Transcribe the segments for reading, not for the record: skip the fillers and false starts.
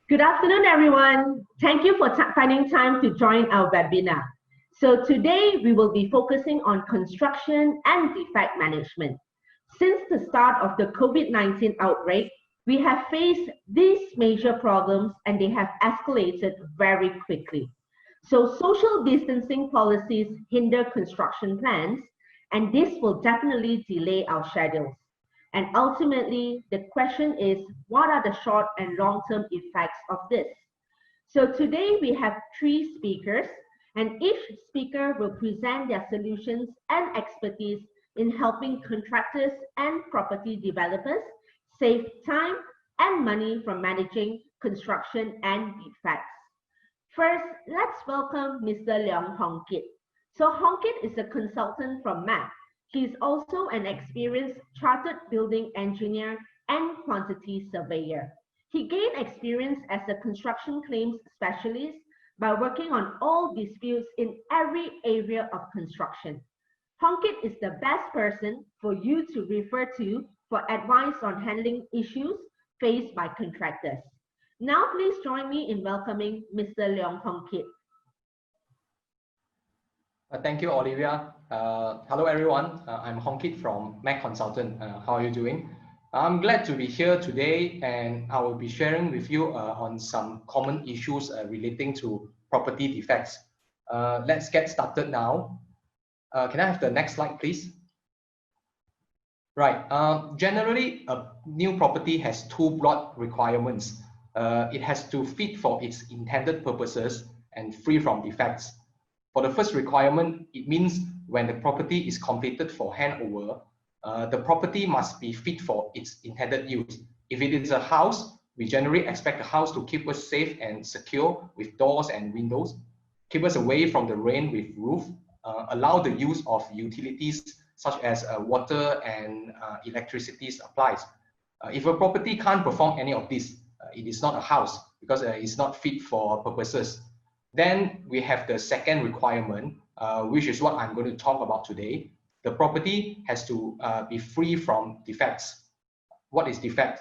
Good afternoon, everyone. Thank you for finding time to join our webinar. So today we will be focusing on construction and defect management. Since the start of the COVID-19 outbreak, we have faced these major problems and they have escalated very quickly. So social distancing policies hinder construction plans, and this will definitely delay our schedules. And ultimately, the question is, what are the short and long-term effects of this? So today we have three speakers, and each speaker will present their solutions and expertise in helping contractors and property developers save time and money from managing construction and defects. First, let's welcome Mr. Leong Hong Kit. So Hong Kit is a consultant from MAP. He is also an experienced chartered building engineer and quantity surveyor. He gained experience as a construction claims specialist by working on all disputes in every area of construction. Hong Kit is the best person for you to refer to for advice on handling issues faced by contractors. Now please join me in welcoming Mr. Leong Hong Kit. Thank you, Olivia. Hello, everyone. I'm Hong Kit from Mac Consultant. How are you doing? I'm glad to be here today, and I will be sharing with you on some common issues relating to property defects. Let's get started now. Can I have the next slide, please? Right. Generally, a new property has two broad requirements. It has to fit for its intended purposes and free from defects. For the first requirement, it means when the property is completed for handover, the property must be fit for its intended use. If it is a house, we generally expect the house to keep us safe and secure with doors and windows, keep us away from the rain with roof, allow the use of utilities such as water and electricity supplies. If a property can't perform any of this, it is not a house because it's not fit for purposes. Then we have the second requirement, which is what I'm going to talk about today. The property has to be free from defects. What is defect?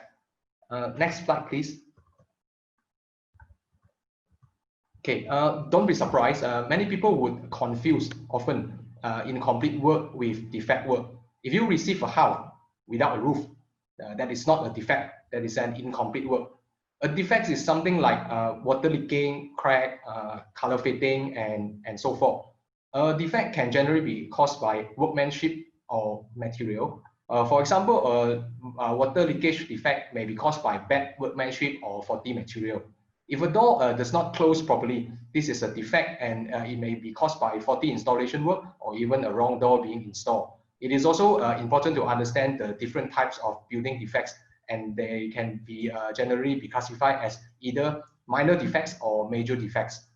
Next slide, please. Okay, don't be surprised. Many people would confuse often incomplete work with defect work. If you receive a house without a roof, that is not a defect, that is an incomplete work. A defect is something like water leaking, crack, color fading, and so forth. A defect can generally be caused by workmanship or material. For example, a water leakage defect may be caused by bad workmanship or faulty material. If a door does not close properly, this is a defect, and it may be caused by faulty installation work or even a wrong door being installed. It is also important to understand the different types of building defects, and they can be generally be classified as either minor defects or major defects.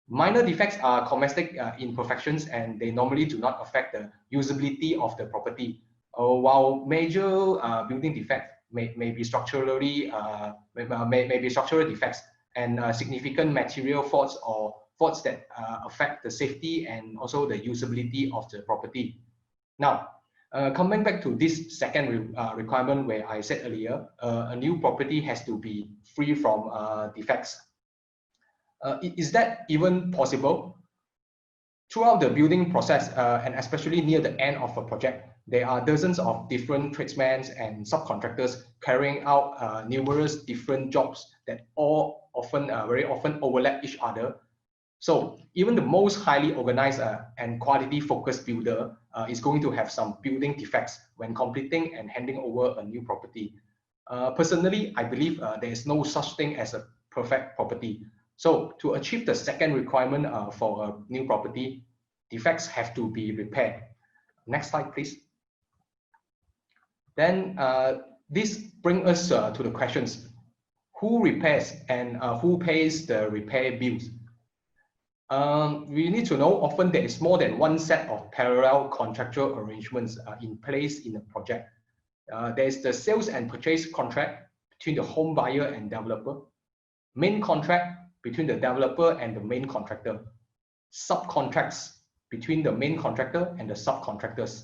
Minor defects are cosmetic imperfections, and they normally do not affect the usability of the property. While major building defects may be structurally may be structural defects and significant material faults or faults that affect the safety and also the usability of the property. Now, coming back to this second requirement where I said earlier, a new property has to be free from defects. Is that even possible? Throughout the building process, and especially near the end of a project, there are dozens of different tradesmen and subcontractors carrying out numerous different jobs that all very often overlap each other. So even the most highly organized and quality-focused builder is going to have some building defects when completing and handing over a new property. Personally, I believe there is no such thing as a perfect property. So to achieve the second requirement for a new property, defects have to be repaired. Next slide, please. Then this brings us to the questions: who repairs and who pays the repair bills? We need to know often there is more than one set of parallel contractual arrangements in place in a project. There is the sales and purchase contract between the home buyer and developer, main contract between the developer and the main contractor, subcontracts between the main contractor and the subcontractors.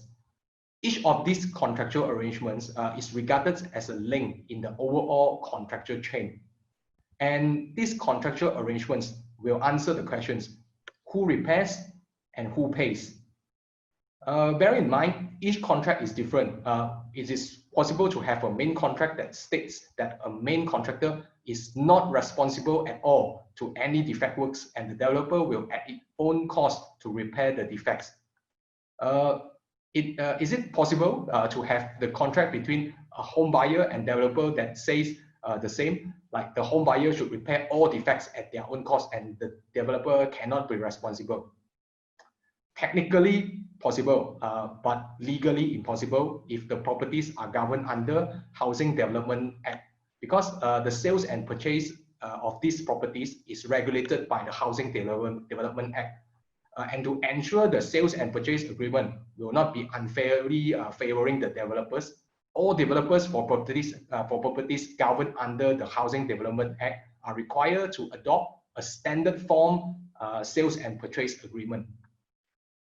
Each of these contractual arrangements is regarded as a link in the overall contractual chain. And these contractual arrangements will answer the questions: who repairs and who pays? Bear in mind, each contract is different. It is possible to have a main contract that states that a main contractor is not responsible at all to any defect works, and the developer will at its own cost to repair the defects. Is it possible to have the contract between a home buyer and developer that says the same, like the home buyer should repair all defects at their own cost and the developer cannot be responsible? Technically possible, but legally impossible if the properties are governed under Housing Development Act, because the sales and purchase of these properties is regulated by the Housing Development Act. And to ensure the sales and purchase agreement will not be unfairly favoring the developers, all developers for properties governed under the Housing Development Act are required to adopt a standard form sales and purchase agreement.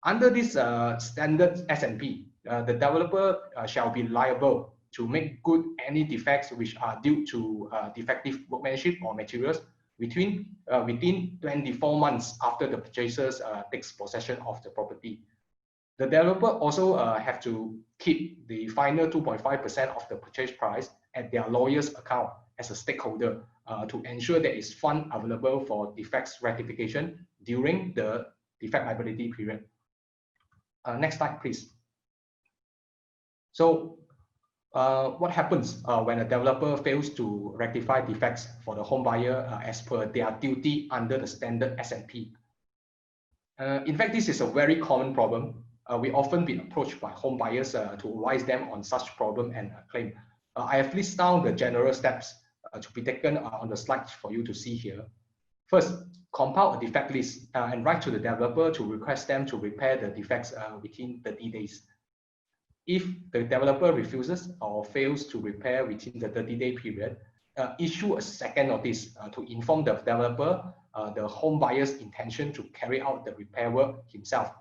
Under this standard S&P, the developer shall be liable to make good any defects which are due to defective workmanship or materials within 24 months after the purchaser takes possession of the property. The developer also have to keep the final 2.5% of the purchase price at their lawyer's account as a stakeholder to ensure there is fund available for defects rectification during the defect liability period. Next slide, please. So what happens when a developer fails to rectify defects for the home buyer as per their duty under the standard S&P? In fact, this is a very common problem. We often been approached by home buyers to advise them on such problem and claim. I have listed down the general steps to be taken on the slides for you to see here. First, compile a defect list and write to the developer to request them to repair the defects within 30 days. If the developer refuses or fails to repair within the 30-day period, issue a second notice to inform the developer the home buyer's intention to carry out the repair work himself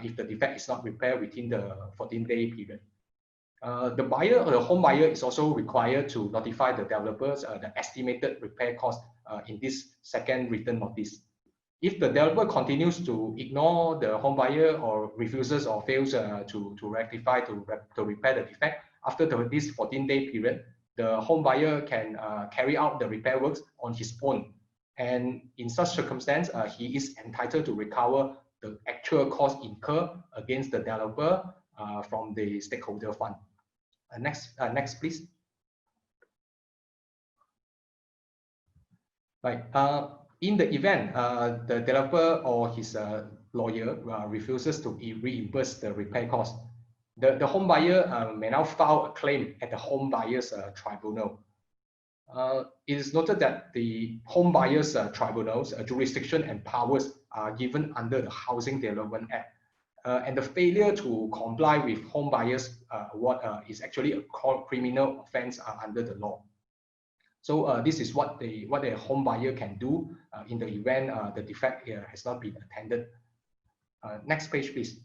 if the defect is not repaired within the 14-day period. The buyer or the home buyer is also required to notify the developers the estimated repair cost in this second written notice. If the developer continues to ignore the home buyer or refuses or fails to rectify, to repair the defect, after this 14-day period, the home buyer can carry out the repair works on his own. And in such circumstance, he is entitled to recover the actual cost incurred against the developer from the stakeholder fund. Next, please. Right. In the event the developer or his lawyer refuses to reimburse the repair cost, the home buyer may now file a claim at the home buyer's tribunal. It is noted that the home buyer's tribunal's jurisdiction and powers are given under the Housing Development Act. And the failure to comply with home buyer's award is actually a criminal offense under the law. So this is what the home buyer can do in the event the defect has not been attended. Next page, please.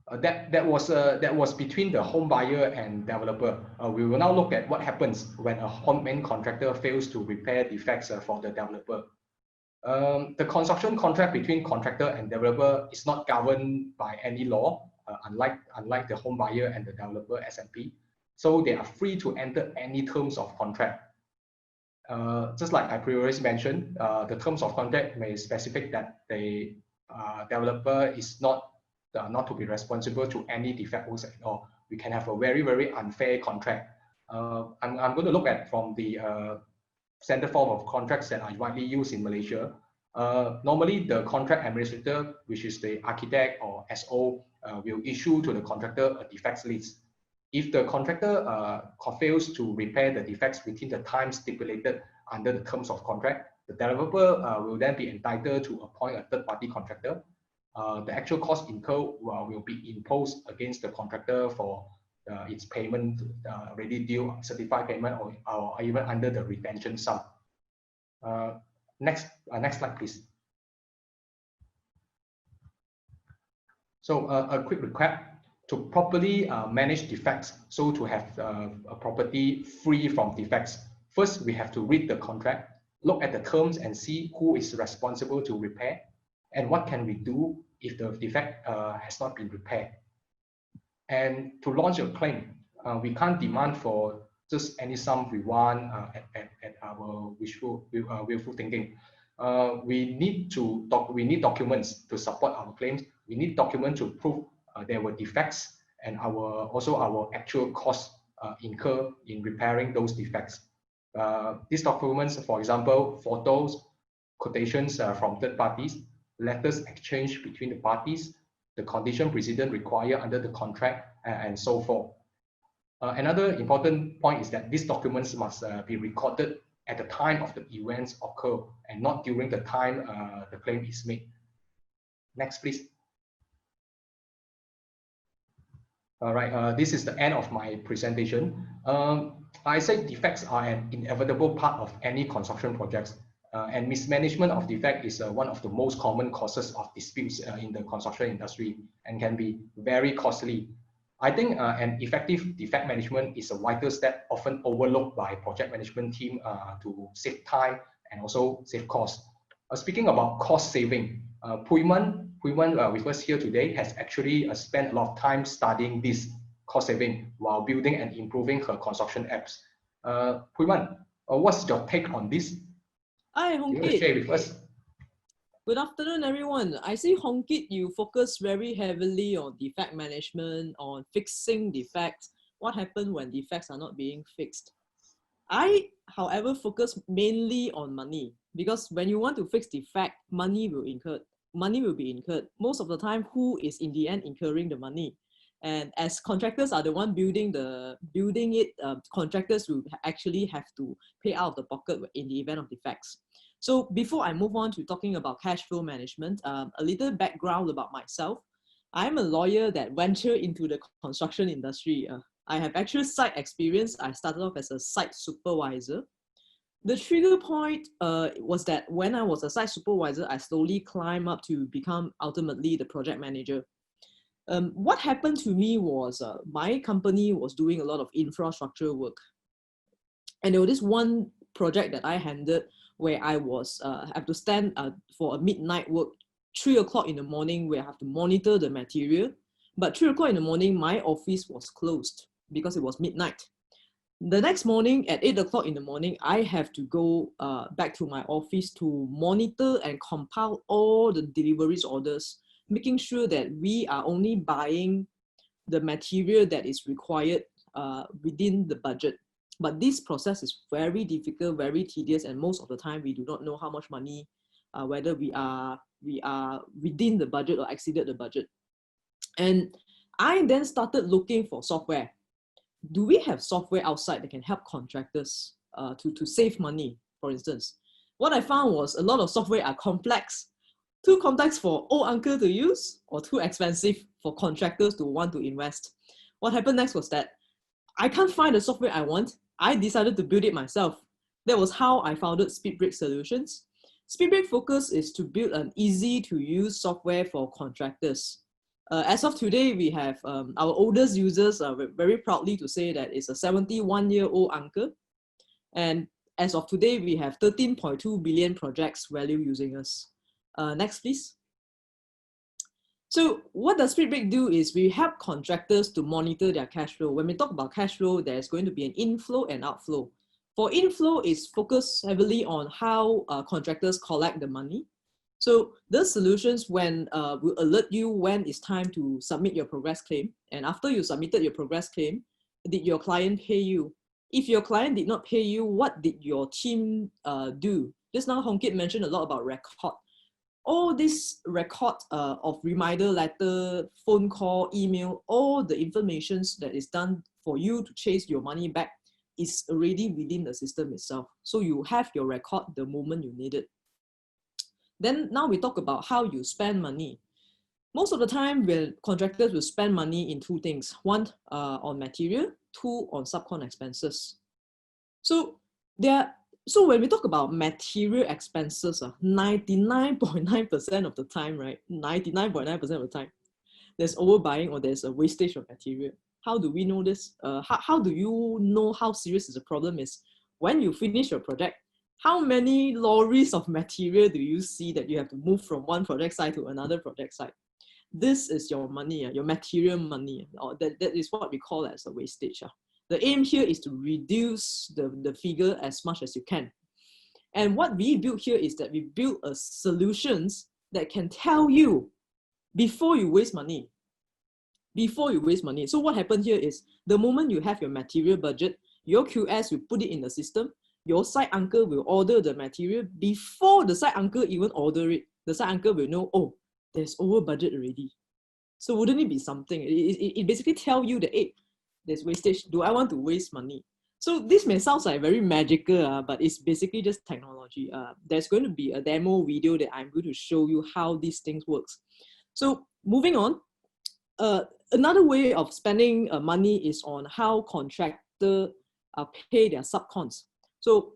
That was between the home buyer and developer. We will now look at what happens when a main contractor fails to repair defects for the developer. The construction contract between contractor and developer is not governed by any law, unlike the home buyer and the developer S&P. So they are free to enter any terms of contract. Just like I previously mentioned, the terms of contract may specify that the developer is not to be responsible to any defect works at all. We can have a very, very unfair contract. I'm going to look at from the standard form of contracts that are widely used in Malaysia. Normally, the contract administrator, which is the architect or SO, will issue to the contractor a defects list. If the contractor fails to repair the defects within the time stipulated under the terms of contract, the developer will then be entitled to appoint a third-party contractor. The actual cost incurred will be imposed against the contractor for its payment already due, certified payment, or even under the retention sum. Next slide, please. So a quick recap. To properly manage defects, so to have a property free from defects, First, we have to read the contract, look at the terms and see who is responsible to repair and what can we do if the defect has not been repaired. And to launch a claim, we can't demand for just any sum we want at our willful thinking. We need documents to support our claims. We need documents to prove there were defects and also our actual costs incurred in repairing those defects. These documents, for example, photos, quotations from third parties, letters exchanged between the parties, the condition precedent required under the contract, and so forth. Another important point is that these documents must be recorded at the time of the events occur and not during the time the claim is made. Next, please. All right, this is the end of my presentation. I say defects are an inevitable part of any construction projects, and mismanagement of defect is one of the most common causes of disputes in the construction industry and can be very costly. I think an effective defect management is a vital step often overlooked by project management team to save time and also save costs. Speaking about cost saving, Puiman with us here today has actually spent a lot of time studying this cost saving while building and improving her construction apps. Puiman, what's your take on this? Hi, Hong Kit. Share with us. Good afternoon, everyone. I see Hong Kit, you focus very heavily on defect management, on fixing defects. What happens when defects are not being fixed? I, however, focus mainly on money, because when you want to fix defect, money will be incurred. Most of the time, who is in the end incurring the money? And as contractors are the one building it, contractors will actually have to pay out of the pocket in the event of defects. So before I move on to talking about cash flow management, a little background about myself. I'm a lawyer that ventured into the construction industry. I have actual site experience. I started off as a site supervisor. The trigger point was that when I was a site supervisor, I slowly climbed up to become ultimately the project manager. What happened to me was my company was doing a lot of infrastructure work. And there was this one project that I handled where I was have to stand for a midnight work, 3 o'clock in the morning, where I have to monitor the material. But 3 o'clock in the morning, my office was closed because it was midnight. The next morning at 8 o'clock in the morning, I have to go back to my office to monitor and compile all the deliveries orders, making sure that we are only buying the material that is required within the budget. But this process is very difficult, very tedious, and most of the time we do not know how much money, whether we are within the budget or exceeded the budget. And I then started looking for software. Do we have software outside that can help contractors to save money, for instance? What I found was a lot of software are complex, too complex for old uncle to use or too expensive for contractors to want to invest. What happened next was that I can't find the software I want. I decided to build it myself. That was how I founded SpeedBreak Solutions. SpeedBreak focus is to build an easy to use software for contractors. As of today, we have our oldest users very proudly to say that it's a 71-year-old uncle. And as of today, we have 13.2 billion projects value using us. Next, please. So what does SpeedBreak do is we help contractors to monitor their cash flow. When we talk about cash flow, there's going to be an inflow and outflow. For inflow, it's focused heavily on how contractors collect the money. So the solutions will alert you when it's time to submit your progress claim. And after you submitted your progress claim, did your client pay you? If your client did not pay you, what did your team do? Just now, Hong Kit mentioned a lot about record. All this record of reminder letter, phone call, email, all the information that is done for you to chase your money back is already within the system itself. So you have your record the moment you need it. Then now we talk about how you spend money. Most of the time, contractors will spend money in two things. One, on material, two, on subcon expenses. So when we talk about material expenses, 99.9% of the time, right? 99.9% of the time, there's overbuying or there's a wastage of material. How do we know this? How do you know how serious the problem is? when you finish your project, how many lorries of material do you see that you have to move from one project site to another project site? This is your money, your material money, or that is what we call as a wastage. The aim here is to reduce the figure as much as you can. And what we built here is that we built a solutions that can tell you before you waste money. Before you waste money. So what happened here is the moment you have your material budget, your QS will put it in the system. Your site uncle will order the material before the site uncle even order it. The site uncle will know, oh, there's over budget already. So wouldn't it be something? It basically tell you that, hey, there's wastage. Do I want to waste money? So this may sound like very magical, but it's basically just technology. There's going to be a demo video that I'm going to show you how these things works. So moving on, another way of spending money is on how contractors pay their subcons. So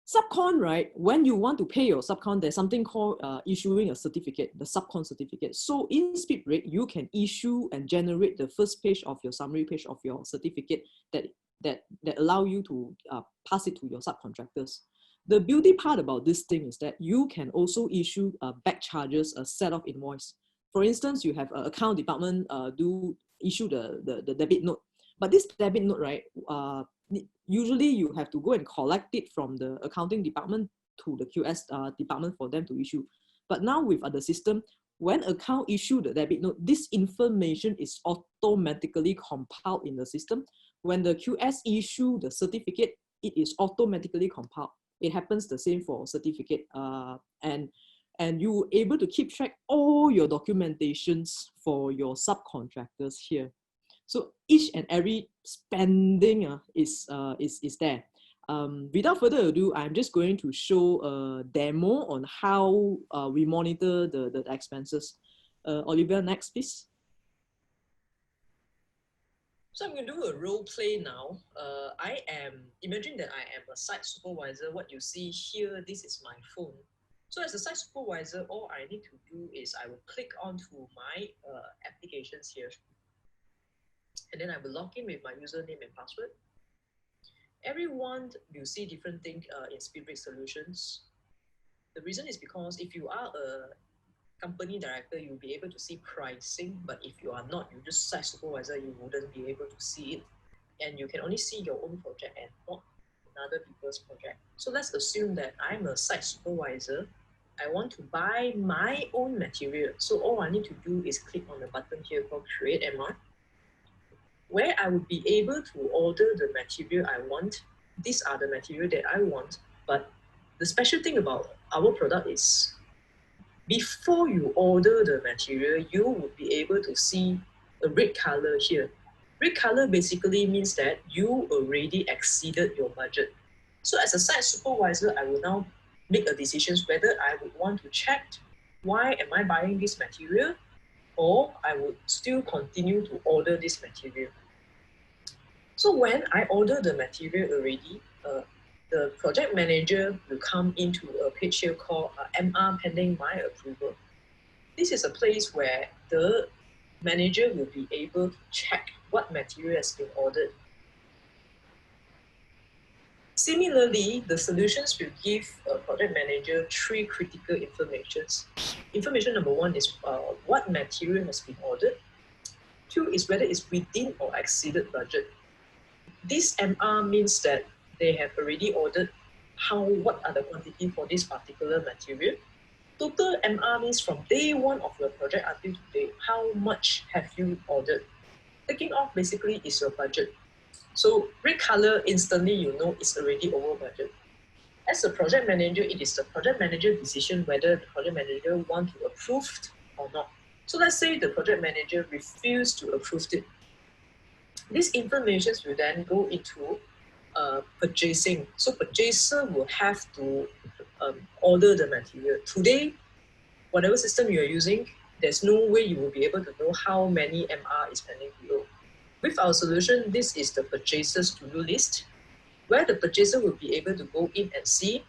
subcon, right? When you want to pay your subcon, there's something called issuing a certificate, the subcon certificate. So in SpeedRate, you can issue and generate the first page of your summary page of your certificate that allow you to pass it to your subcontractors. The beauty part about this thing is that you can also issue back charges, a set of invoice. For instance, you have an account department issue the debit note. But this debit note, right, usually you have to go and collect it from the accounting department to the QS department for them to issue. But now with the system, when account issue the debit note, this information is automatically compiled in the system. When the QS issue the certificate, it is automatically compiled. It happens the same for certificate, and you're able to keep track all your documentations for your subcontractors here. So each and every spending is there. Without further ado, I'm just going to show a demo on how we monitor the expenses. Olivia, next please. So I'm going to do a role play now. Imagine that I am a site supervisor. What you see here, this is my phone. So as a site supervisor, all I need to do is I will click onto my applications here. And then I will log in with my username and password. Everyone will see different things in SpeedRate Solutions. The reason is because if you are a company director, you'll be able to see pricing, but if you are not, you're just site supervisor, you wouldn't be able to see it. And you can only see your own project and not other people's project. So let's assume that I'm a site supervisor. I want to buy my own material. So all I need to do is click on the button here called Create MR, where I would be able to order the material I want. These are the material that I want, but the special thing about our product is before you order the material, you would be able to see a red color here. Red color basically means that you already exceeded your budget. So as a site supervisor, I will now make a decision whether I would want to check why am I buying this material, or I would still continue to order this material. So when I order the material already, the project manager will come into a page here called MR Pending My Approval. This is a place where the manager will be able to check what material has been ordered. Similarly, the solutions will give a project manager 3 critical informations. Information number 1 is what material has been ordered. 2 is whether it's within or exceeded budget. This MR means that they have already ordered what are the quantity for this particular material. Total MR means from day 1 of your project until today, how much have you ordered? Taking off basically is your budget. So red color, instantly you know it's already over budget. As a project manager, it is the project manager decision whether the project manager wants to approve or not. So let's say the project manager refused to approve it. These information will then go into purchasing. So purchaser will have to order the material. Today, whatever system you are using, there's no way you will be able to know how many MR is pending below. With our solution, this is the purchaser's to-do list, where the purchaser will be able to go in and see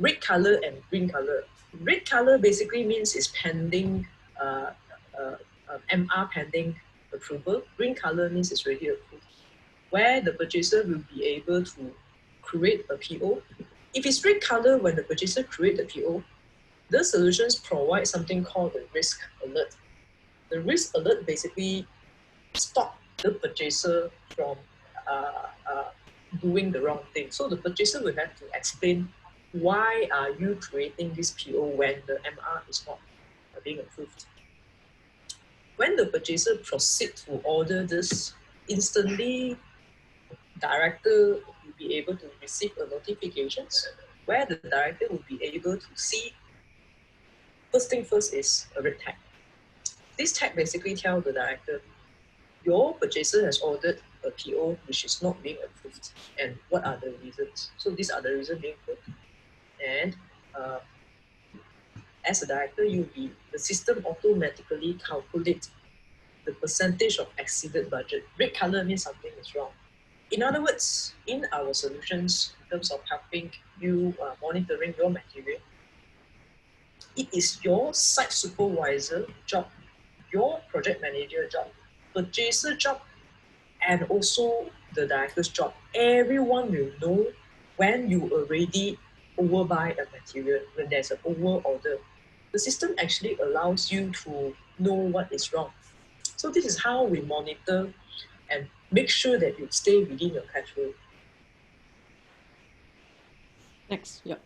red color and green color. Red color basically means it's pending, MR pending approval. Green color means it's already approved, where the purchaser will be able to create a PO. If it's red color when the purchaser create the PO, the solutions provide something called the risk alert. The risk alert basically stop the purchaser from doing the wrong thing. So the purchaser will have to explain why are you creating this PO when the MR is not being approved. When the purchaser proceeds to order this, instantly director will be able to receive a notifications where the director will be able to see, first thing first is a red tag. This tag basically tells the director, your purchaser has ordered a PO which is not being approved, and what are the reasons. So these are the reasons being put. And as a director, the system automatically calculates the percentage of exceeded budget. Red color means something is wrong. In other words, in our solutions, in terms of helping you monitoring your material, it is your site supervisor job, your project manager job, purchaser job, and also the director's job. Everyone will know when you already overbuy a material, when there's an over order. The system actually allows you to know what is wrong. So this is how we monitor and make sure that you stay within your cash flow. Next, yeah.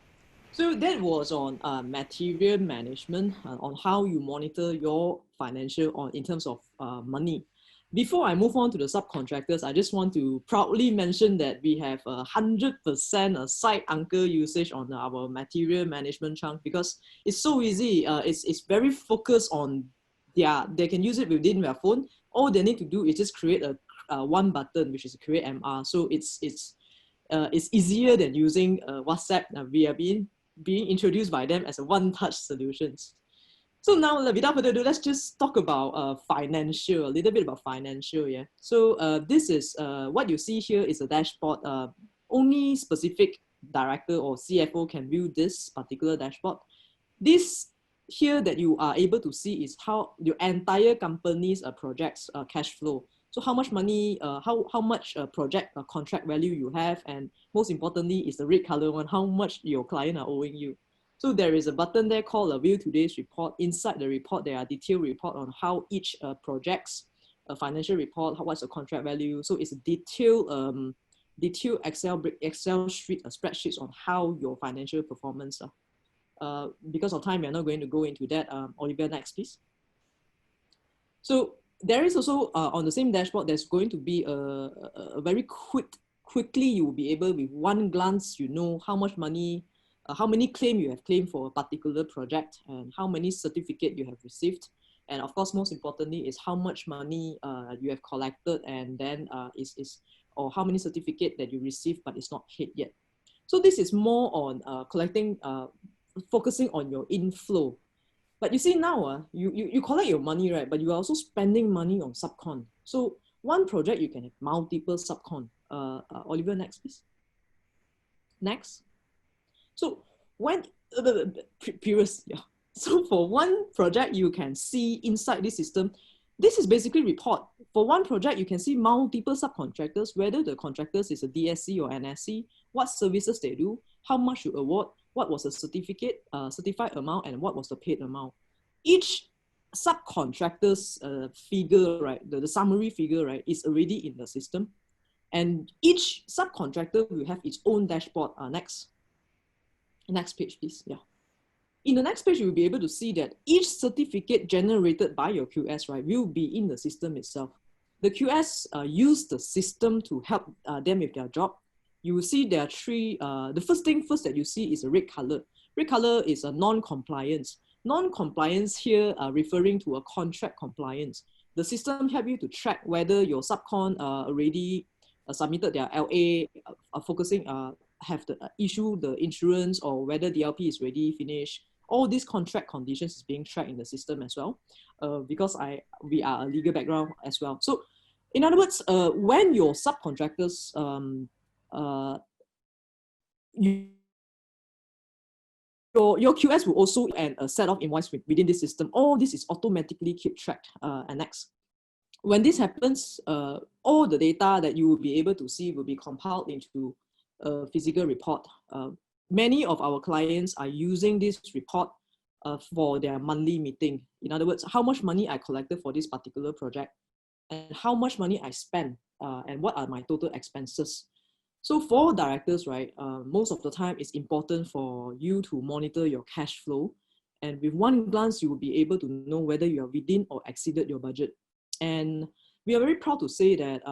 So that was on material management, on how you monitor your financial in terms of money. Before I move on to the subcontractors, I just want to proudly mention that we have 100% site anchor usage on our material management chunk because it's so easy. It's very focused on they can use it within their phone. All they need to do is just create a one button, which is create MR. So it's easier than using WhatsApp. We are being introduced by them as a one-touch solutions. So now, without further ado, let's just talk about a little bit about financial, yeah. So this is, what you see here is a dashboard. Only specific director or CFO can view this particular dashboard. This here that you are able to see is how your entire company's project's cash flow. So how much money, how much project contract value you have, and most importantly is the red color one, how much your client are owing you. So there is a button there called View Today's Report. Inside the report, there are detailed report on how each project's financial report, what's the contract value. So it's a detailed Excel sheet, spreadsheets on how your financial performance are. Because of time, we're not going to go into that. Olivia, next, please. So there is also on the same dashboard, there's going to be a very quickly you will be able, with one glance, you know how much money, how many claims you have claimed for a particular project, and how many certificates you have received. And of course, most importantly is how much money you have collected, and then or how many certificates that you received but it's not hit yet. So this is more on focusing on your inflow. But you see now, you collect your money, right? But you are also spending money on subcon. So one project, you can have multiple subcon. Oliver, next, please. Next. So when, yeah. So for one project, you can see inside this system, this is basically report. For one project, you can see multiple subcontractors, whether the contractors is a DSC or NSC, what services they do, how much you award, what was the certified amount, and what was the paid amount. Each subcontractor's figure, right, the summary figure, right, is already in the system. And each subcontractor will have its own dashboard. Next page, please. Yeah. In the next page, you'll be able to see that each certificate generated by your QS, right, will be in the system itself. The QS use the system to help them with their job. You will see there are three, the first thing first that you see is a red color. Red color is a non-compliance. Non-compliance here referring to a contract compliance. The system help you to track whether your subcon already submitted their LA, focusing, have the issue the insurance, or whether the LP is ready, finished. All these contract conditions is being tracked in the system as well, because we are a legal background as well. So in other words, when your subcontractors, your QS will also and a set of invoice within this system. All this is automatically keep tracked. And next, when this happens, all the data that you will be able to see will be compiled into a physical report. Many of our clients are using this report for their monthly meeting. In other words, how much money I collected for this particular project and how much money I spent and what are my total expenses. So for directors, right, most of the time it's important for you to monitor your cash flow. And with one glance, you will be able to know whether you are within or exceeded your budget. And we are very proud to say that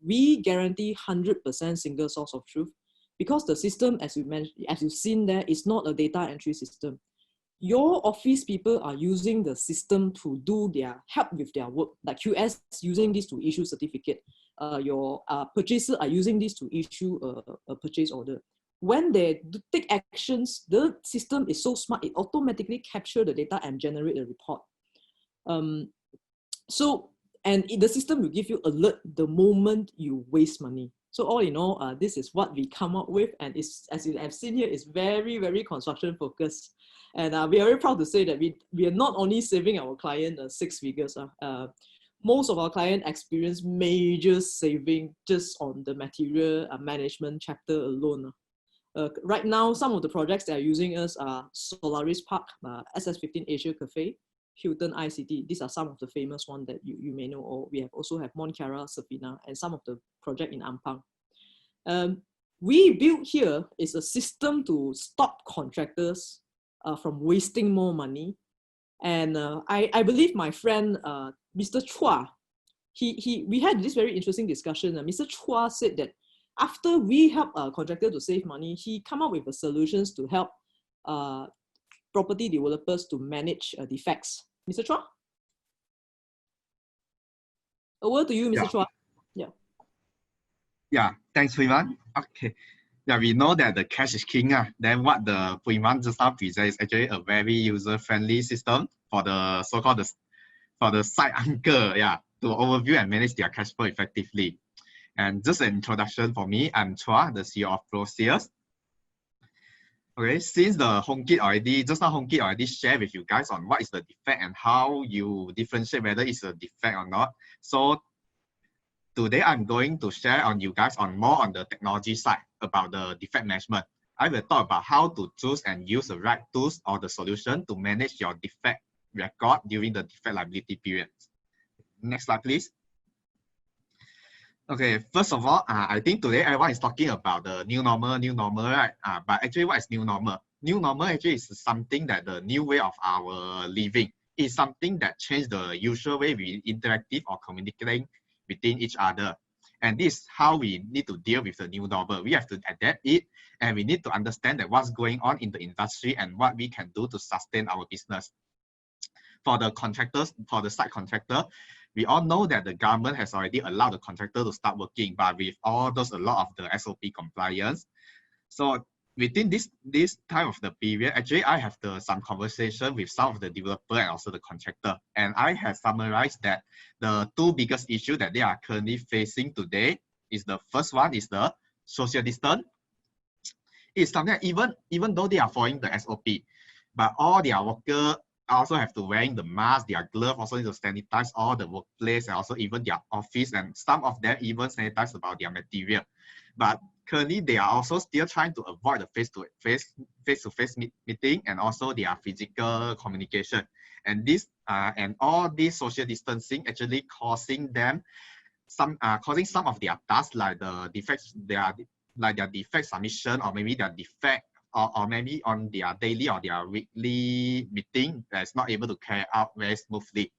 we guarantee 100% single source of truth, because the system, as you've seen there, is not a data entry system. Your office people are using the system to do their help with their work, like QS using this to issue certificate. Your purchaser are using this to issue a purchase order. When they take actions, the system is so smart, it automatically captures the data and generate a report. And the system will give you alert the moment you waste money. So all in all, this is what we come up with, and it's, as you have seen here, it's very, very construction focused. And we are very proud to say that we are not only saving our client 6 figures. Most of our clients experience major saving just on the material management chapter alone. Right now, some of the projects that are using us are Solaris Park, SS15 Asia Cafe, Hilton ICT. These are some of the famous ones that you may know, or we also have Mont Kiara, Safina, and some of the project in Ampang. We built here is a system to stop contractors from wasting more money. And I believe my friend, Mr. Chua, we had this very interesting discussion. Mr. Chua said that after we help a contractor to save money, he come up with solutions to help property developers to manage defects. Mr. Chua? Over to you, Mr. Chua. Yeah, thanks, Puiman. Okay. Yeah, we know that the cash is king. Then what the Puiman just now present is actually a very user-friendly system for the so-called for the site uncle, to overview and manage their cash flow effectively. And just an introduction for me, I'm Chua, the CEO of Pro Sales. Okay, since the HomeKit already shared with you guys on what is the defect and how you differentiate whether it's a defect or not. So today I'm going to share on you guys on more on the technology side about the defect management. I will talk about how to choose and use the right tools or the solution to manage your defect record during the defect liability period. Next slide, please. Okay, first of all, I think today everyone is talking about the new normal, right? But actually, what is new normal? New normal actually is something that the new way of our living. It's something that changed the usual way we interactive or communicating within each other. And this is how we need to deal with the new normal. We have to adapt it, and we need to understand that what's going on in the industry and what we can do to sustain our business. For the contractors, for the site contractor, we all know that the government has already allowed the contractor to start working, but with all those, a lot of the SOP compliance. So within this time of the period, actually, I have some conversation with some of the developer and also the contractor. And I have summarized that the two biggest issues that they are currently facing today is the first one is the social distance. It's something that even though they are following the SOP, but all their workers also have to wearing the mask, their glove, also need to sanitize all the workplace and also even their office, and some of them even sanitize about their material. But currently they are also still trying to avoid the face-to-face meeting and also their physical communication. And this and all this social distancing actually causing them some of their tasks like the defects, their defect submission, or maybe their defect or maybe on their daily or their weekly meeting that's not able to carry out very smoothly.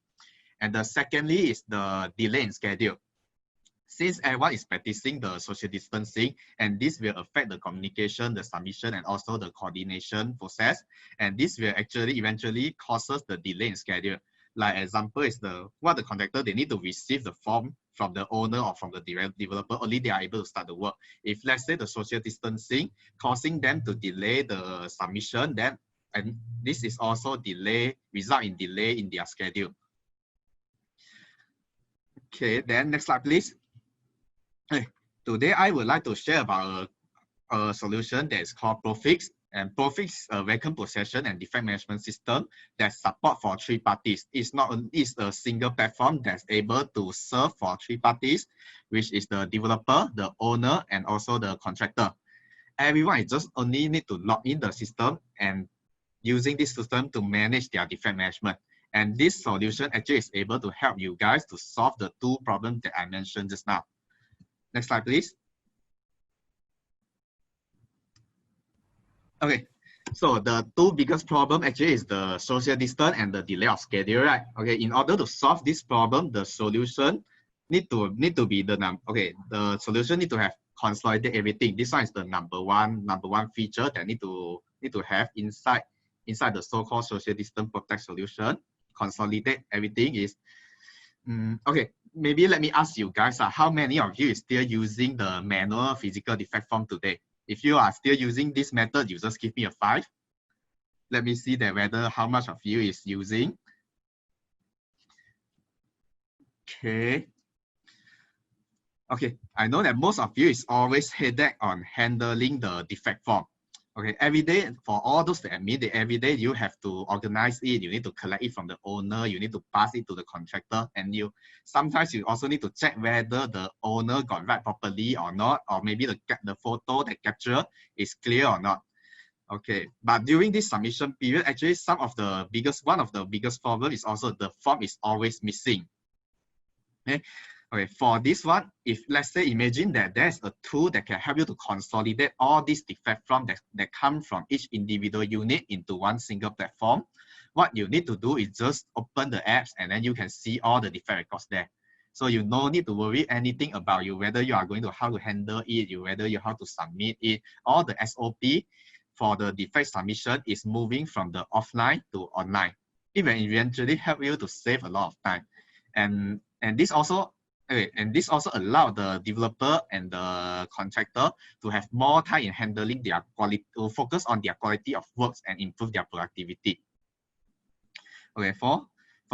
And the secondly is the delay in schedule. Since everyone is practicing the social distancing, and this will affect the communication, the submission, and also the coordination process, and this will actually eventually causes the delay in schedule. Like example is what the contractor, they need to receive the form from the owner or from the developer, only they are able to start the work. If let's say the social distancing causing them to delay the submission, then and this is also result in delay in their schedule. Okay, then next slide, please. Today I would like to share about a solution that is called Profix. And Profix is a vacant possession and defect management system that support for 3 parties. It's a single platform that's able to serve for 3 parties, which is the developer, the owner, and also the contractor. everyone is just only need to log in the system and using this system to manage their defect management. And this solution actually is able to help you guys to solve the two problems that I mentioned just now. Next slide, please. Okay, so the two biggest problem actually is the social distance and the delay of schedule, right? Okay, in order to solve this problem, the solution need to be the solution need to have consolidate everything. This one is the number one feature that need to have inside the so-called social distance protect solution. Consolidate everything is okay. Maybe let me ask you guys, how many of you is still using the manual physical defect form today? If you are still using this method, you just give me a 5. Let me see that whether how much of you is using. Okay. Okay, I know that most of you is always headache on handling the defect form. Okay, every day for all those that admit that every day you have to organize it, you need to collect it from the owner, you need to pass it to the contractor, and sometimes you also need to check whether the owner got right properly or not, or maybe the photo that capture is clear or not. Okay, but during this submission period, actually one of the biggest problem is also the form is always missing. Okay, for this one, if let's say imagine that there's a tool that can help you to consolidate all these defect forms that come from each individual unit into one single platform, what you need to do is just open the apps and then you can see all the defect records there. So you no need to worry anything about whether you are going to how to handle it, whether you how to submit it. All the SOP for the defect submission is moving from the offline to online. It will eventually help you to save a lot of time. And this also allows the developer and the contractor to have more time in handling their quality, to focus on their quality of works and improve their productivity. Okay, for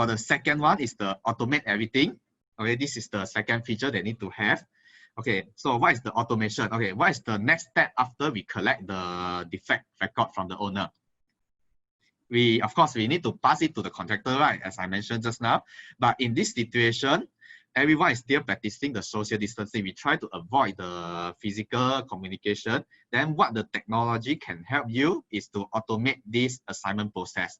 the second one is the automate everything. Okay, this is the second feature they need to have. Okay, so what is the automation? Okay, what is the next step after we collect the defect record from the owner? Of course, we need to pass it to the contractor, right? As I mentioned just now. But in this situation, everyone is still practicing the social distancing. We try to avoid the physical communication. Then what the technology can help you is to automate this assignment process.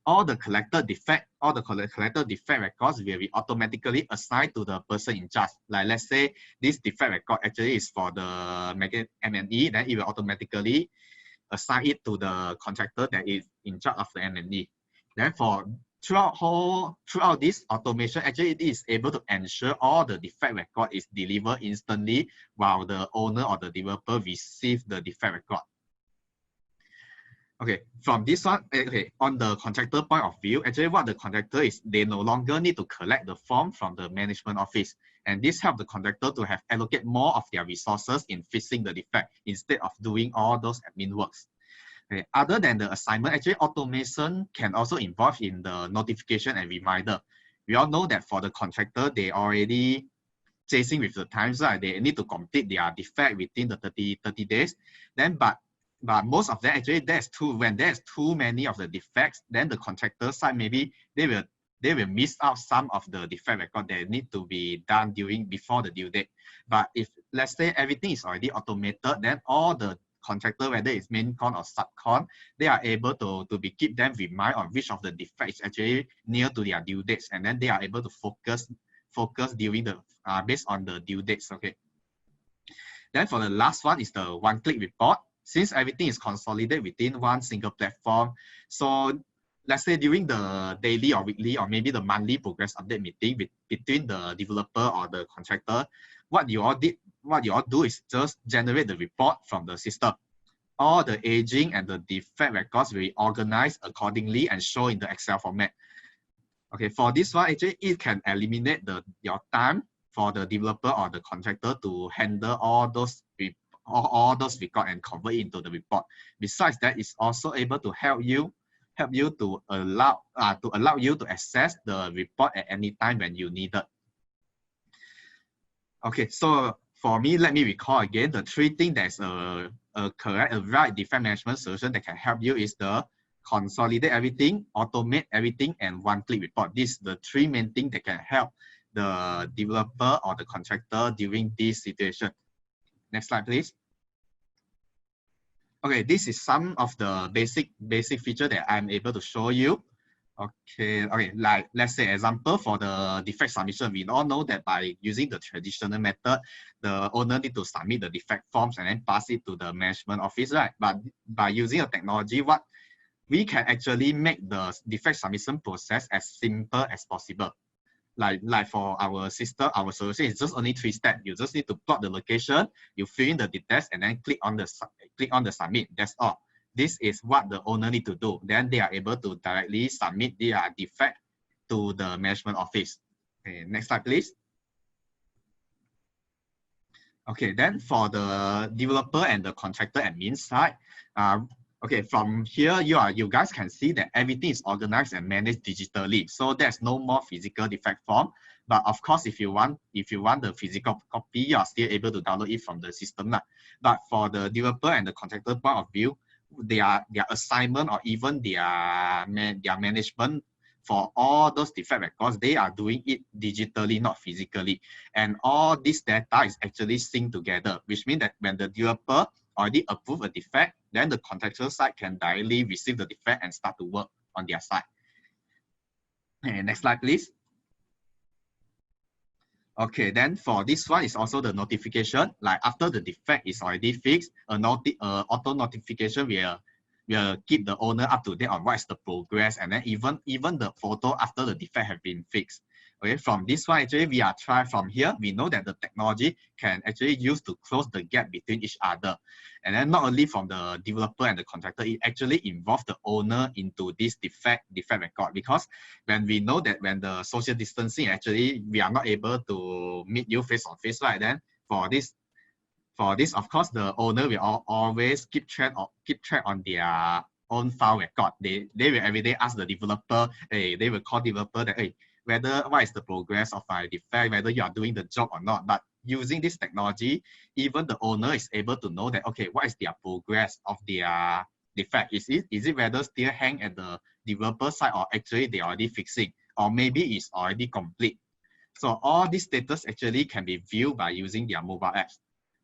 All the collected defect records will be automatically assigned to the person in charge. Like let's say this defect record actually is for the M&E, then it will automatically assign it to the contractor that is in charge of the M&E. Therefore, throughout this automation, actually it is able to ensure all the defect record is delivered instantly while the owner or the developer receive the defect record. Okay, from this one, okay, on the contractor point of view, actually what the contractor is, they no longer need to collect the form from the management office. And this helps the contractor to have allocate more of their resources in fixing the defect instead of doing all those admin works. Okay. Other than the assignment, actually automation can also involve in the notification and reminder. We all know that for the contractor, they already chasing with the times, right? They need to complete their defect within the 30 days. Then, but most of them actually when there's too many of the defects, then the contractor side maybe they will miss out some of the defect record that need to be done before the due date. But if let's say everything is already automated, then all the contractor, whether it's main con or subcon, they are able to keep them remind on which of the defects actually near to their due dates, and then they are able to focus during the based on the due dates. Okay. Then for the last one is the one-click report. Since everything is consolidated within one single platform, so let's say during the daily or weekly or maybe the monthly progress update meeting between the developer or the contractor, what you all do is just generate the report from the system. All the aging and the defect records will be organized accordingly and show in the Excel format. Okay, for this one, actually it can eliminate your time for the developer or the contractor to handle all those records and convert it into the report. Besides that, it's also able to help you to allow you to access the report at any time when you need it. Okay, so for me, let me recall again the 3 things that's a right defect management solution that can help you is the consolidate everything, automate everything, and one-click report. These are the 3 main things that can help the developer or the contractor during this situation. Next slide, please. Okay, this is some of the basic feature that I'm able to show you. Okay, like let's say example for the defect submission, we all know that by using the traditional method, the owner need to submit the defect forms and then pass it to the management office, right? But by using a technology, what we can actually make the defect submission process as simple as possible. Like for our system, our solution is just only 3 steps. You just need to plot the location, you fill in the details, and then click on the submit. That's all. This is what the owner need to do. Then they are able to directly submit their defect to the management office. Okay, next slide, please. Okay, then for the developer and the contractor admin side, okay, from here you guys can see that everything is organized and managed digitally. So there's no more physical defect form. But of course, if you want the physical copy, you are still able to download it from the system. But for the developer and the contractor point of view, their assignment or even their management for all those defect records, they are doing it digitally, not physically. And all this data is actually synced together, which means that when the developer already approve a defect, then the contractor side can directly receive the defect and start to work on their side. Okay, next slide, please. Okay, then for this one is also the notification. Like after the defect is already fixed, auto notification will keep the owner up to date on what is the progress, and then even the photo after the defect have been fixed. Okay, from this one actually we are trying from here. We know that the technology can actually use to close the gap between each other, and then not only from the developer and the contractor, it actually involves the owner into this defect record, because when we know that when the social distancing actually we are not able to meet you face on face, right? Then for this, of course, the owner will always keep track on their own file record. They will every day ask the developer, they will call developer that, what is the progress of my defect, whether you are doing the job or not. But using this technology, even the owner is able to know that, okay, what is their progress of their defect? Is it whether still hang at the developer side, or actually they already fixing, or maybe it's already complete. So all these status actually can be viewed by using their mobile apps,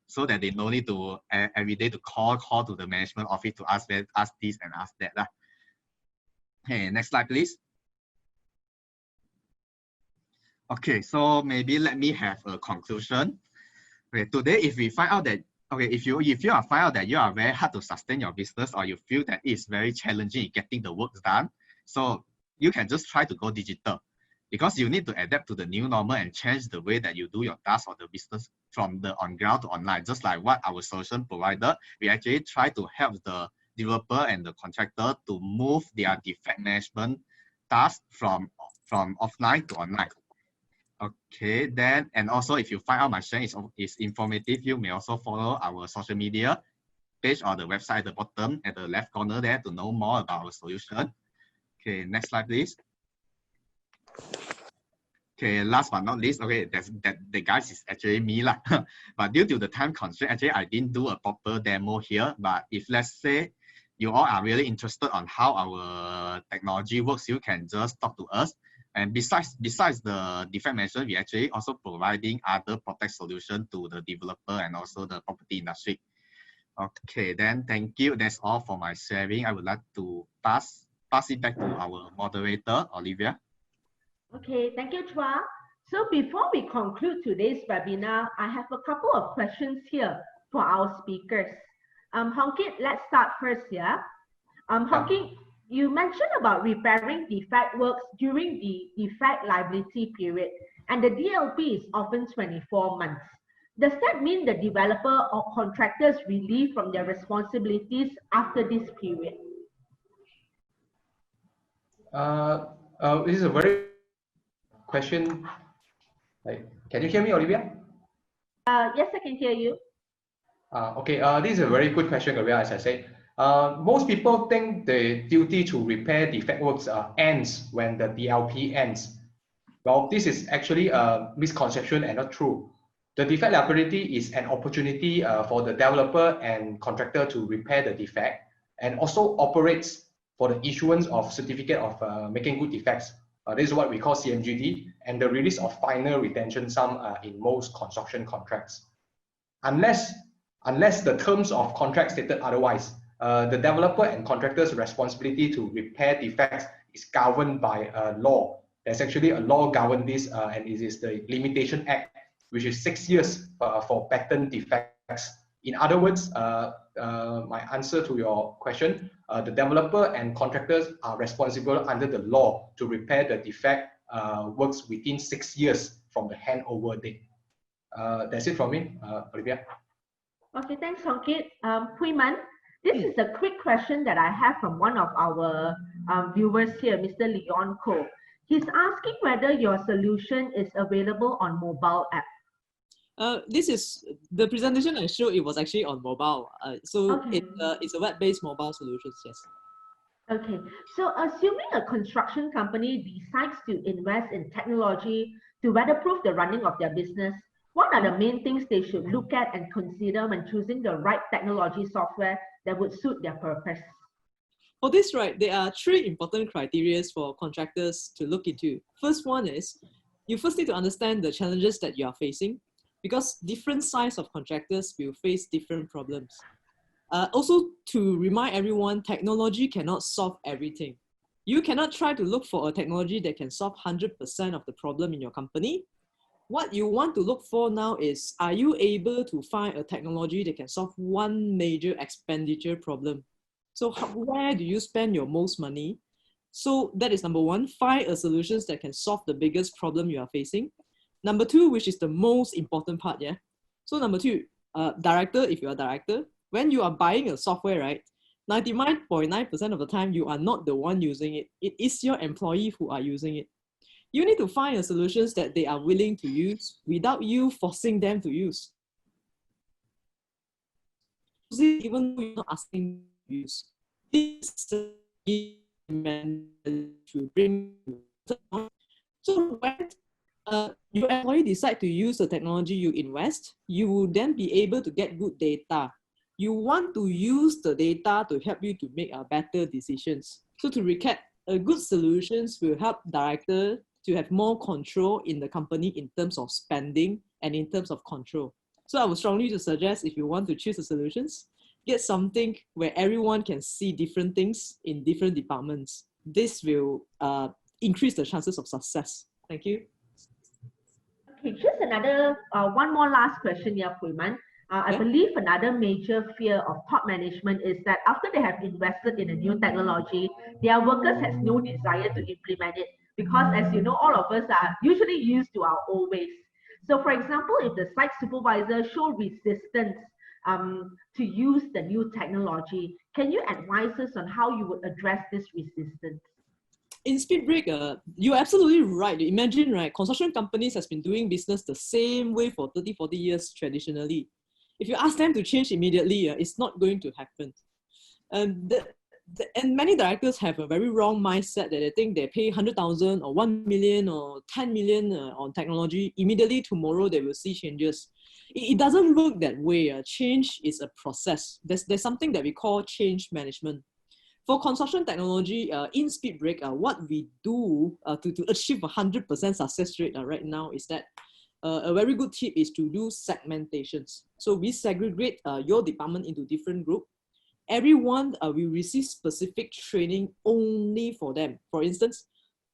so that they no need to every day to call to the management office to ask this and ask that. Okay, next slide, please. Okay, so maybe let me have a conclusion. Okay, today if we find out that, okay, if you are find out that you are very hard to sustain your business, or you feel that it's very challenging getting the work done, so you can just try to go digital, because you need to adapt to the new normal and change the way that you do your tasks or the business from the on ground to online. Just like what our solution provider, we actually try to help the developer and the contractor to move their defect management tasks from offline to online. Okay, then, and also if you find out my sharing is informative, you may also follow our social media page or the website at the bottom at the left corner there to know more about our solution. Okay, next slide, please. Okay, last but not least, okay, the guys is actually me lah. But due to the time constraint, actually I didn't do a proper demo here. But if let's say you all are really interested on how our technology works, you can just talk to us. And besides the defect management, we actually also providing other protect solution to the developer and also the property industry. Okay, then thank you. That's all for my sharing. I would like to pass it back to our moderator, Olivia. Okay, thank you, Chua. So before we conclude today's webinar, I have a couple of questions here for our speakers. Hongkit, let's start first, yeah? Hongkit, you mentioned about repairing defect works during the defect liability period, and the DLP is often 24 months. Does that mean the developer or contractors relieve from their responsibilities after this period? This is a very question. Can you hear me, Olivia? Yes, I can hear you. Okay, this is a very good question, Olivia, as I said. Most people think the duty to repair defect works ends when the DLP ends. Well, this is actually a misconception and not true. The defect liability is an opportunity for the developer and contractor to repair the defect, and also operates for the issuance of certificate of making good defects. This is what we call CMGD, and the release of final retention sum in most construction contracts. Unless the terms of contract stated otherwise, The developer and contractor's responsibility to repair defects is governed by a law. There's actually a law governing this, and it is the Limitation Act, which is 6 years for patent defects. In other words, my answer to your question, the developer and contractors are responsible under the law to repair the defect works within 6 years from the handover date. That's it from me, Olivia. Okay, thanks, Hongkit. Hui Man, this is a quick question that I have from one of our viewers here, Mr. Leon Ko. He's asking whether your solution is available on mobile app. This is the presentation I showed. It was actually on mobile. Okay. It's a web-based mobile solutions. Yes. Okay, so assuming a construction company decides to invest in technology to weatherproof the running of their business, what are the main things they should look at and consider when choosing the right technology software that would suit their purpose? For this, right, there are 3 important criteria for contractors to look into. First one is, you first need to understand the challenges that you are facing, because different size of contractors will face different problems. Also, to remind everyone, technology cannot solve everything. You cannot try to look for a technology that can solve 100% of the problem in your company. What you want to look for now is, are you able to find a technology that can solve one major expenditure problem? So where do you spend your most money? So that is number 1, find a solution that can solve the biggest problem you are facing. Number 2, which is the most important part, yeah? So number 2, director, if you're a director, when you are buying a software, right, 99.9% of the time, you are not the one using it. It is your employee who are using it. You need to find a solutions that they are willing to use without you forcing them to use. Even though you're not asking to use. This is to bring. So when your employee decide to use the technology you invest, you will then be able to get good data. You want to use the data to help you to make better decisions. So to recap, a good solutions will help director to have more control in the company in terms of spending and in terms of control. So I would strongly suggest, if you want to choose the solutions, get something where everyone can see different things in different departments. This will increase the chances of success. Thank you. Okay, just another, one more last question here, Hui Man. I believe another major fear of top management is that after they have invested in a new technology, their workers has no desire to implement it, because as you know, all of us are usually used to our old ways. So for example, if the site supervisor show resistance to use the new technology, can you advise us on how you would address this resistance? In speed break, you're absolutely right. Imagine, right, construction companies has been doing business the same way for 30, 40 years traditionally. If you ask them to change immediately, it's not going to happen. And many directors have a very wrong mindset that they think they pay 100,000 or 1 million or 10 million on technology. Immediately tomorrow, they will see changes. It doesn't work that way. Change is a process. There's something that we call change management. For construction technology, in speed break, what we do to achieve 100% success rate right now is that a very good tip is to do segmentations. So we segregate your department into different groups. Everyone will receive specific training only for them. For instance,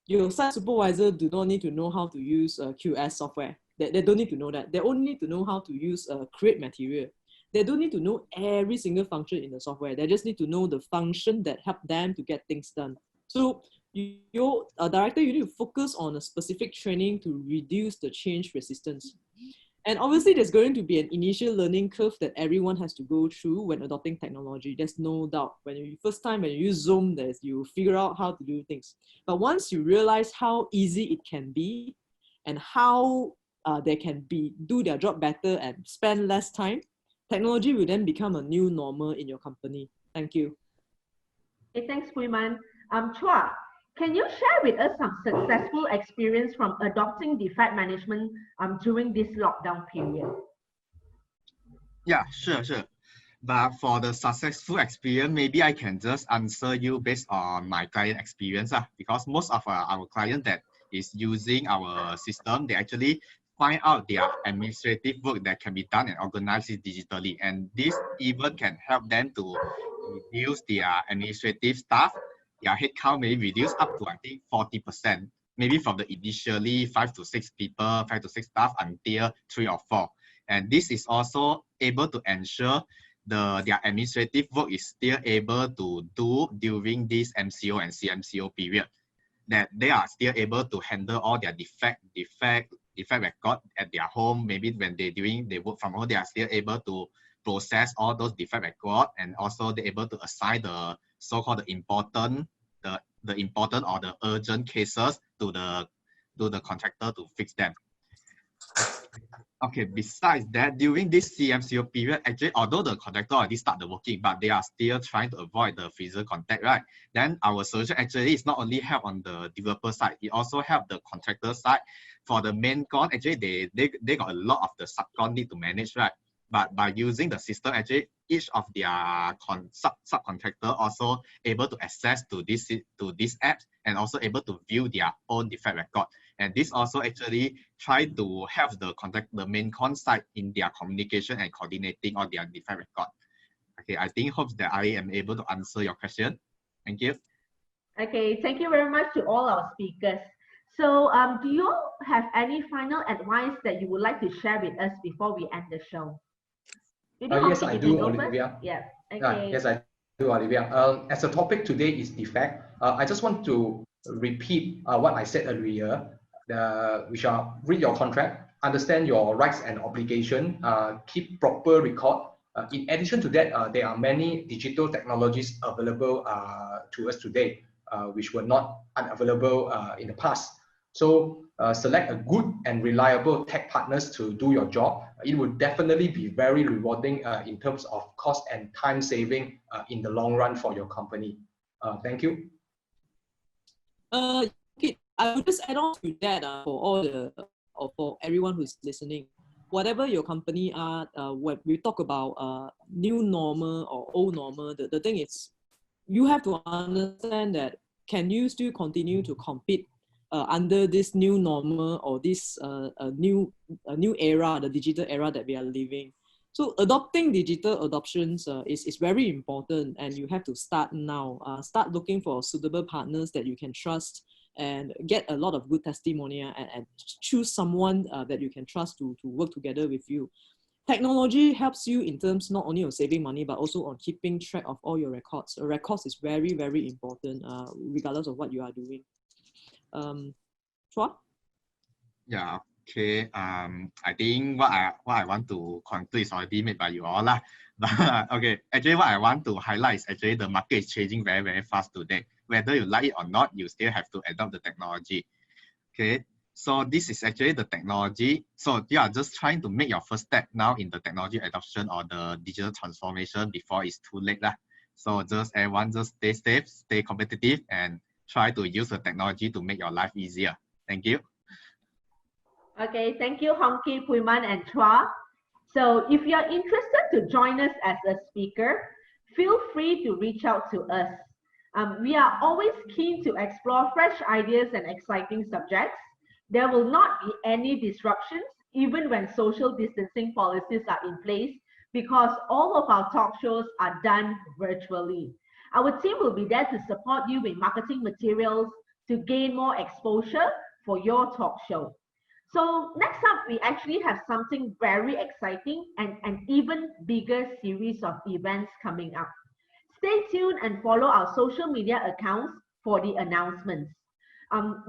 your site supervisor do not need to know how to use QS software. They don't need to know that. They only need to know how to use create material. They don't need to know every single function in the software. They just need to know the function that help them to get things done. So your director, you need to focus on a specific training to reduce the change resistance. And obviously, there's going to be an initial learning curve that everyone has to go through when adopting technology. There's no doubt. When you use Zoom, you figure out how to do things. But once you realize how easy it can be and how they can do their job better and spend less time, technology will then become a new normal in your company. Thank you. Okay, thanks, Hui Man. Chua, can you share with us some successful experience from adopting defect management during this lockdown period? Yeah, sure. But for the successful experience, maybe I can just answer you based on my client experience, because most of our clients that is using our system, they actually find out their administrative work that can be done and organized digitally. And this even can help them to reduce their administrative staff. Their headcount may reduce up to, I think, 40%, maybe from the initially 5 to 6 people, 5 to 6 staff until 3 or 4. And this is also able to ensure their administrative work is still able to do during this MCO and CMCO period, that they are still able to handle all their defect record at their home. Maybe when they work from home, they are still able to process all those defect record, and also they're able to assign the so-called the important or the urgent cases to the contractor to fix them. Okay, besides that, during this CMCO period, actually, although the contractor already started working, but they are still trying to avoid the physical contact, right? Then our solution actually is not only help on the developer side, it also help the contractor side. For the main con, actually, they got a lot of the subcon need to manage, right? But by using the system, actually, each of their subcontractor also able to access to this apps and also able to view their own defect record. And this also actually try to help the main con side in their communication and coordinating all their defect record. Okay, I think hope that I am able to answer your question. Thank you. Okay, thank you very much to all our speakers. So do you all have any final advice that you would like to share with us before we end the show? Yes, I do, Olivia. Yeah. Okay. Yes, I do, Olivia. As the topic today is defect, I just want to repeat what I said earlier. We shall read your contract, understand your rights and obligation, keep proper record. In addition to that, there are many digital technologies available to us today, which were not unavailable in the past. So select a good and reliable tech partners to do your job. It would definitely be very rewarding in terms of cost and time saving in the long run for your company. Thank you. Okay, I will just add on to that for everyone who's listening. Whatever your company are, when we talk about new normal or old normal, the thing is, you have to understand that can you still continue to compete under this new normal or this new era, the digital era that we are living. So adopting digital adoptions is very important, and you have to start now. Start looking for suitable partners that you can trust and get a lot of good testimonial and choose someone that you can trust to work together with you. Technology helps you in terms not only of saving money, but also on keeping track of all your records. Records is very, very important regardless of what you are doing. Chua? Yeah, okay. I think what I want to conclude is already made by you all lah. But okay, actually what I want to highlight is actually the market is changing very, very fast today. Whether you like it or not, you still have to adopt the technology. Okay, so this is actually the technology. So you are just trying to make your first step now in the technology adoption or the digital transformation before it's too late lah. So just everyone just stay safe, stay competitive, and try to use the technology to make your life easier. Thank you. Okay, thank you, Hongki, Puiman, and Chua. So if you're interested to join us as a speaker, feel free to reach out to us. We are always keen to explore fresh ideas and exciting subjects. There will not be any disruptions, even when social distancing policies are in place, because all of our talk shows are done virtually. Our team will be there to support you with marketing materials to gain more exposure for your talk show. So next up, we actually have something very exciting and an even bigger series of events coming up. Stay tuned and follow our social media accounts for the announcements.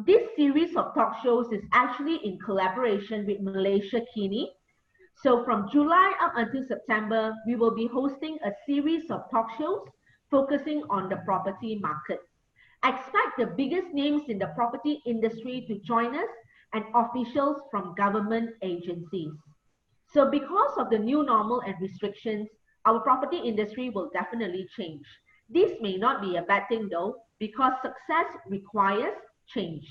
This series of talk shows is actually in collaboration with Malaysia Kini. So from July up until September, we will be hosting a series of talk shows focusing on the property market. Expect the biggest names in the property industry to join us and officials from government agencies. So because of the new normal and restrictions, our property industry will definitely change. This may not be a bad thing though, because success requires change.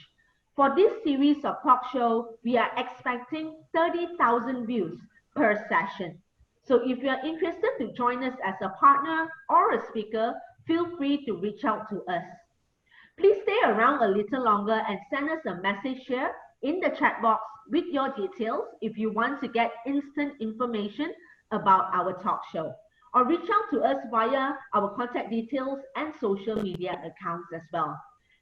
For this series of talk show, we are expecting 30,000 views per session. So if you are interested to join us as a partner or a speaker, feel free to reach out to us. Please stay around a little longer and send us a message here in the chat box with your details if you want to get instant information about our talk show. or reach out to us via our contact details and social media accounts as well.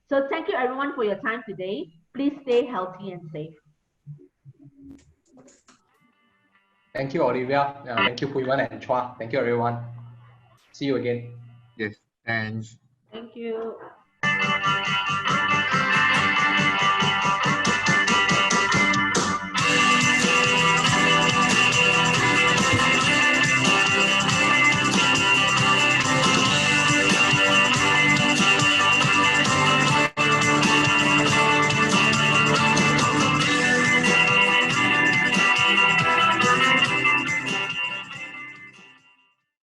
So thank you everyone for your time today. Please stay healthy and safe. Thank you, Olivia. Thank you, Hui Wen and Chua. Thank you, everyone. See you again. Yes, thanks. Thank you.